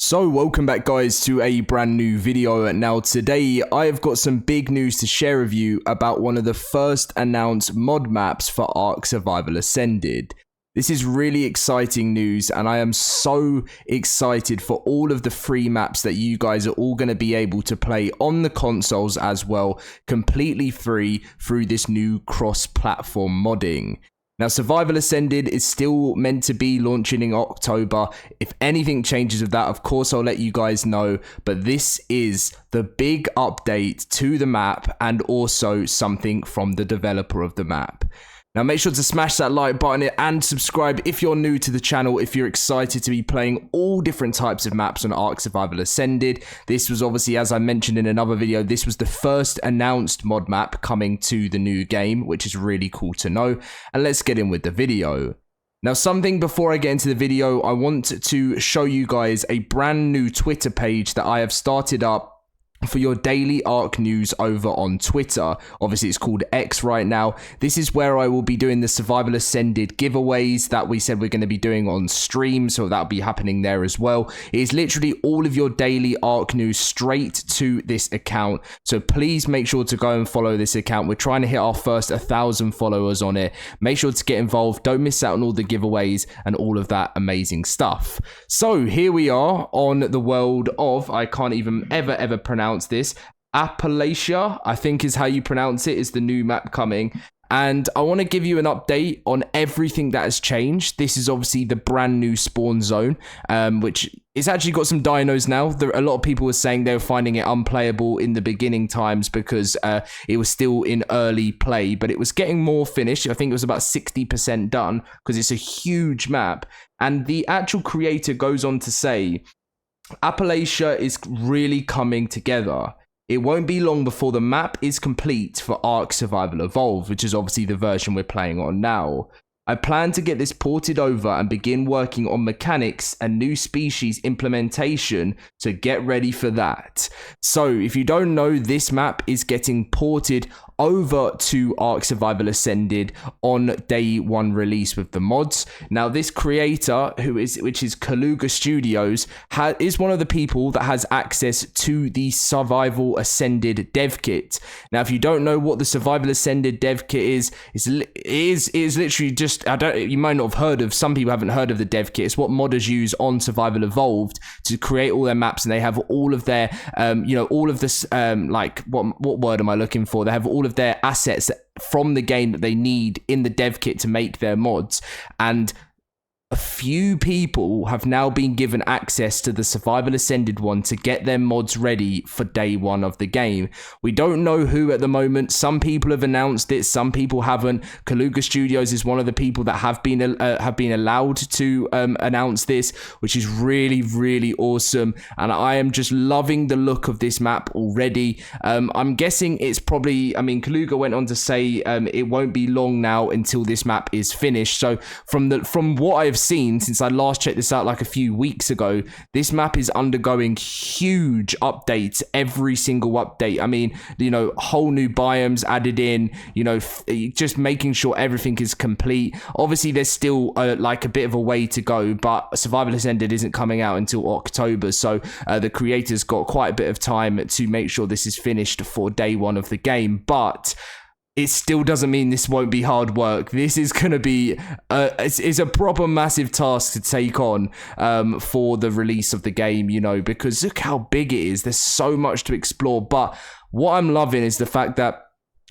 So welcome back guys to a brand new video. Now today I have got some big news to share with you about one of the first announced mod maps for ARK Survival Ascended. This is really exciting news and I am so excited for all of the free maps that you guys are all going to be able to play on the consoles as well, completely free through this new cross-platform modding. Now, Survival Ascended is still meant to be launching in October. If anything changes with that, of course, I'll let you guys know. But this is the big update to the map and also something from the developer of the map. Now, make sure to smash that like button and subscribe if you're new to the channel, if you're excited to be playing all different types of maps on ARK Survival Ascended. This was obviously, as I mentioned in another video, this was the first announced mod map coming to the new game, which is really cool to know. And let's get in with the video. Now, something before I get into the video, I want to show you guys a brand new Twitter page that I have started up for your daily ARK news over on Twitter. Obviously, it's called X right now. This is where I will be doing the Survival Ascended giveaways that we said we're going to be doing on stream, so that'll be happening there as well. It is literally all of your daily ARK news straight to this account, so please make sure to go and follow this account. We're trying to hit our first 1,000 followers on it. Make sure to get involved. Don't miss out on all the giveaways and all of that amazing stuff. So here we are on the world of, I can't even ever pronounce this, Appalachia, I think is how you pronounce it, is the new map coming. And I want to give you an update on everything that has changed. This is obviously the brand new spawn zone, which it's actually got some dinos now. A lot of people were saying they were finding it unplayable in the beginning times because it was still in early play, but it was getting more finished. I think it was about 60% done because it's a huge map. And the actual creator goes on to say, Appalachia is really coming together. It won't be long before the map is complete for ARK Survival Evolved, which is obviously the version we're playing on now. I plan to get this ported over and begin working on mechanics and new species implementation, so get ready for that. So if you don't know, this map is getting ported over to ARK Survival Ascended on day one release with the mods. Now this creator, which is Kaluga Studios, is one of the people that has access to the Survival Ascended dev kit. Now if you don't know what the Survival Ascended dev kit is literally just, you might not have heard of, some people haven't heard of the dev kit. It's what modders use on Survival Evolved to create all their maps, and they have all of their all of this like what word am I looking for? They have all of their assets from the game that they need in the dev kit to make their mods. And a few people have now been given access to the Survival Ascended one to get their mods ready for day one of the game. We don't know who at the moment. Some people have announced it, some people haven't. Kaluga Studios is one of the people that have been allowed to announce this, which is really awesome. And I am just loving the look of this map already. I'm guessing it's probably, I mean, Kaluga went on to say it won't be long now until this map is finished. So from what I've seen since I last checked this out like a few weeks ago, this map is undergoing huge updates every single update. I mean, whole new biomes added in, just making sure everything is complete. Obviously there's still like a bit of a way to go, but Survival Ascended isn't coming out until October, so the creators got quite a bit of time to make sure this is finished for day one of the game. But it still doesn't mean this won't be hard work. This is going to be it's a proper massive task to take on for the release of the game, because look how big it is. There's so much to explore. But what I'm loving is the fact that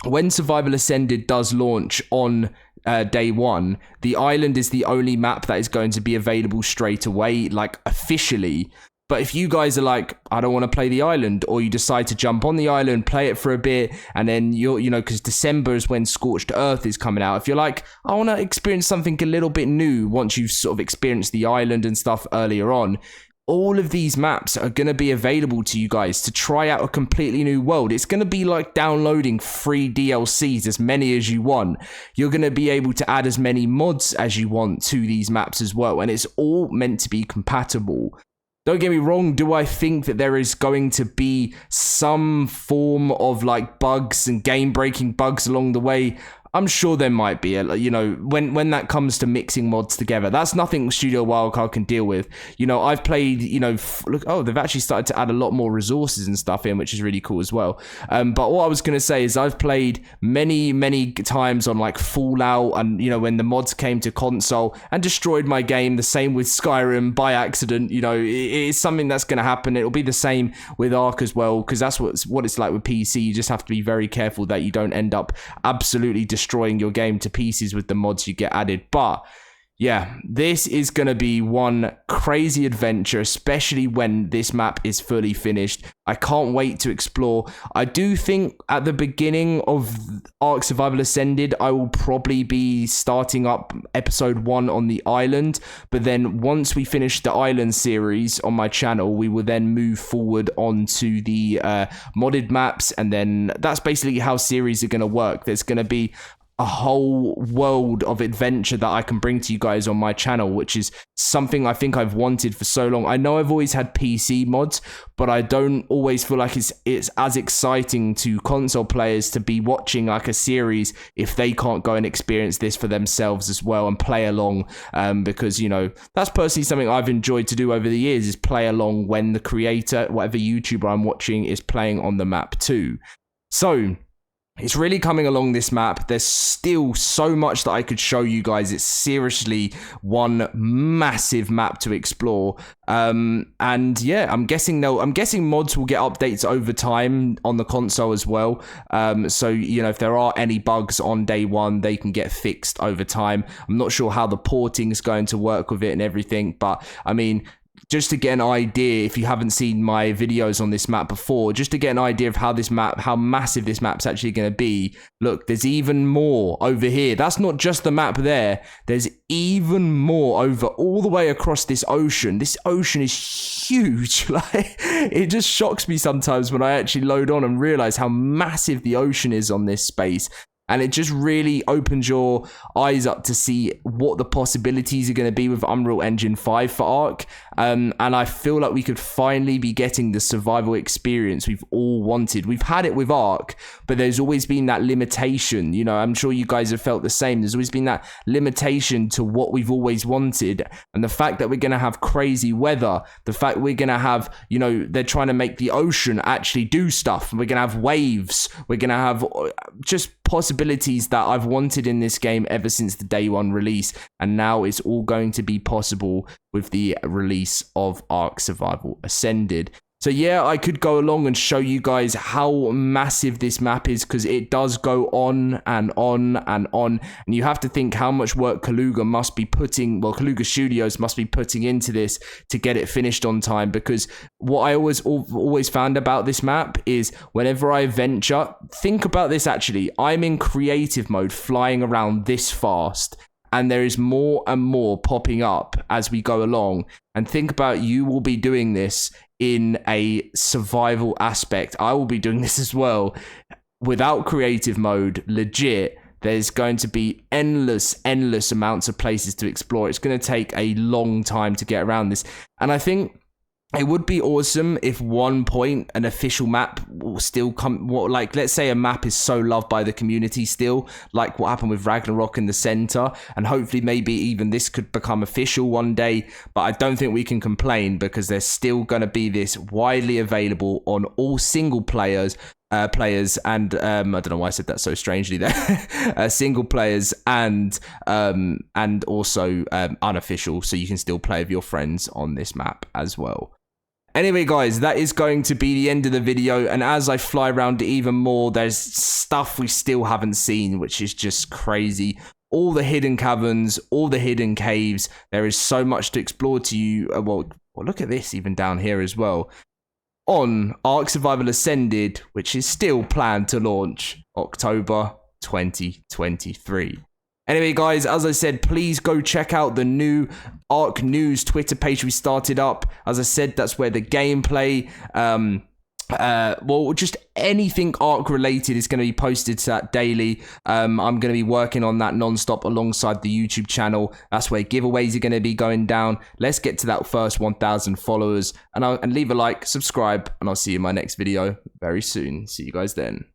when Survival Ascended does launch on day one, the island is the only map that is going to be available straight away, like officially. But if you guys are like, I don't want to play the island, or you decide to jump on the island, play it for a bit, and then because December is when Scorched Earth is coming out. If you're like, I want to experience something a little bit new once you've sort of experienced the island and stuff earlier on, all of these maps are going to be available to you guys to try out a completely new world. It's going to be like downloading free DLCs, as many as you want. You're going to be able to add as many mods as you want to these maps as well, and it's all meant to be compatible. Don't get me wrong, do I think that there is going to be some form of like bugs and game-breaking bugs along the way? I'm sure there might be, you know, when that comes to mixing mods together, that's nothing Studio Wildcard can deal with. You know, I've played, you know, look, oh, they've actually started to add a lot more resources and stuff in, which is really cool as well. But what I was going to say is I've played many times on like Fallout, and, you know, when the mods came to console and destroyed my game. The same with Skyrim by accident. You know, it's something that's going to happen. It'll be the same with ARK as well, because that's what it's like with PC. You just have to be very careful that you don't end up absolutely destroying your game to pieces with the mods you get added. But yeah, this is going to be one crazy adventure, especially when this map is fully finished. I can't wait to explore. I do think at the beginning of ARK Survival Ascended, I will probably be starting up episode 1 on the island. But then once we finish the island series on my channel, we will then move forward onto the modded maps. And then that's basically how series are going to work. There's going to be a whole world of adventure that I can bring to you guys on my channel, which is something I think I've wanted for so long. I know I've always had PC mods, but I don't always feel like it's as exciting to console players to be watching like a series if they can't go and experience this for themselves as well and play along, because, you know, that's personally something I've enjoyed to do over the years, is play along when the creator, whatever YouTuber I'm watching, is playing on the map too. So it's really coming along, this map. There's still so much that I could show you guys. It's seriously one massive map to explore. And yeah, I'm guessing mods will get updates over time on the console as well. So, you know, if there are any bugs on day one, they can get fixed over time. I'm not sure how the porting is going to work with it and everything, but I mean, just to get an idea, if you haven't seen my videos on this map before, just to get an idea of how massive this map's actually going to be. Look, there's even more over here. That's not just the map there. There's even more over all the way across this ocean. This ocean is huge. Like, it just shocks me sometimes when I actually load on and realize how massive the ocean is on this space. And it just really opens your eyes up to see what the possibilities are going to be with Unreal Engine 5 for ARK. And I feel like we could finally be getting the survival experience we've all wanted. We've had it with ARK, but there's always been that limitation. You know, I'm sure you guys have felt the same. There's always been that limitation to what we've always wanted. And the fact that we're going to have crazy weather, the fact we're going to have, you know, they're trying to make the ocean actually do stuff. We're going to have waves. We're going to have just possibilities that I've wanted in this game ever since the day one release, and now it's all going to be possible with the release of ARK Survival Ascended. So yeah, I could go along and show you guys how massive this map is, because it does go on and on and on, and you have to think how much work Kaluga Studios must be putting into this to get it finished on time. Because what I always found about this map is whenever I venture, think about this actually, I'm in creative mode flying around this fast, and there is more and more popping up as we go along. And think about, you will be doing this in a survival aspect. I will be doing this as well. Without creative mode, legit, there's going to be endless amounts of places to explore. It's going to take a long time to get around this. And I think it would be awesome if one point an official map will still come, like let's say a map is so loved by the community still, like what happened with Ragnarok in the center, and hopefully maybe even this could become official one day. But I don't think we can complain, because there's still going to be this widely available on all single players and I don't know why I said that so strangely there. Single players and also unofficial, so you can still play with your friends on this map as well. Anyway, guys, that is going to be the end of the video, and as I fly around even more, there's stuff we still haven't seen, which is just crazy. All the hidden caverns, all the hidden caves, there is so much to explore to you. Well, look at this, even down here as well. On ARK Survival Ascended, which is still planned to launch October 2023. Anyway, guys, as I said, please go check out the new ARK News Twitter page we started up. As I said, that's where the gameplay, just anything ARK related is going to be posted to that daily. I'm going to be working on that non-stop alongside the YouTube channel. That's where giveaways are going to be going down. Let's get to that first 1,000 followers, and leave a like, subscribe, and I'll see you in my next video very soon. See you guys then.